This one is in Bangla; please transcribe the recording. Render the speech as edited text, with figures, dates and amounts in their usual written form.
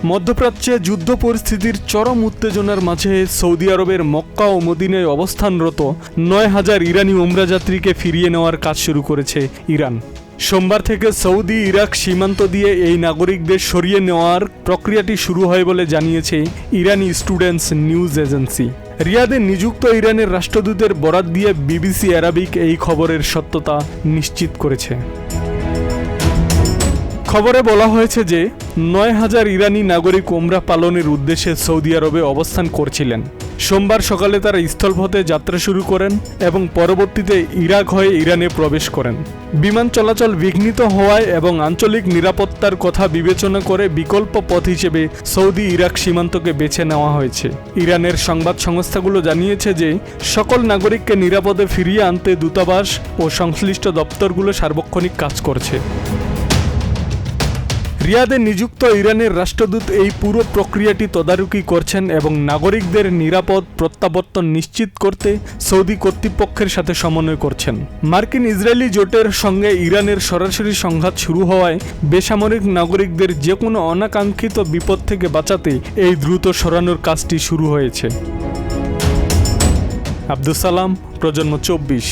মধ্যপ্রাচ্যে যুদ্ধ পরিস্থিতির চরম উত্তেজনার মাঝে সৌদি আরবের মক্কা ও মদিনায় অবস্থানরত ৯,০০০ ইরানি উমরা যাত্রীকে ফিরিয়ে নেওয়ার কাজ শুরু করেছে ইরান। সোমবার থেকে সৌদি ইরাক সীমান্ত দিয়ে এই নাগরিকদের সরিয়ে নেওয়ার প্রক্রিয়াটি শুরু হয় বলে জানিয়েছে ইরানি স্টুডেন্টস নিউজ এজেন্সি। রিয়াদে নিযুক্ত ইরানের রাষ্ট্রদূতের বরাত দিয়ে বিবিসি আরাবিক এই খবরের সত্যতা নিশ্চিত করেছে। খবরে বলা হয়েছে যে ৯,০০০ ইরানি নাগরিক ওমরা পালনের উদ্দেশ্যে সৌদি আরবে অবস্থান করছিলেন। সোমবার সকালে তারা স্থলপথে যাত্রা শুরু করেন এবং পরবর্তীতে ইরাক হয়ে ইরানে প্রবেশ করেন। বিমান চলাচল বিঘ্নিত হওয়ায় এবং আঞ্চলিক নিরাপত্তার কথা বিবেচনা করে বিকল্প পথ হিসেবে সৌদি ইরাক সীমান্তকে বেছে নেওয়া হয়েছে। ইরানের সংবাদ সংস্থাগুলো জানিয়েছে যে সকল নাগরিককে নিরাপদে ফিরিয়ে আনতে দূতাবাস ও সংশ্লিষ্ট দপ্তরগুলো সার্বক্ষণিক কাজ করছে। রিয়াদে নিযুক্ত ইরানের রাষ্ট্রদূত এই পুরো প্রক্রিয়াটি তদারকি করছেন এবং নাগরিকদের নিরাপদ প্রত্যাবর্তন নিশ্চিত করতে সৌদি কর্তৃপক্ষের সাথে সমন্বয় করছেন। মার্কিন ইসরায়েলি জোটের সঙ্গে ইরানের সরাসরি সংঘাত শুরু হওয়ায় বেসামরিক নাগরিকদের যে কোনো অনাকাঙ্ক্ষিত বিপদ থেকে বাঁচাতে এই দ্রুত সরানোর কাজটি শুরু হয়েছে। আব্দুস সালাম, প্রজন্ম 24।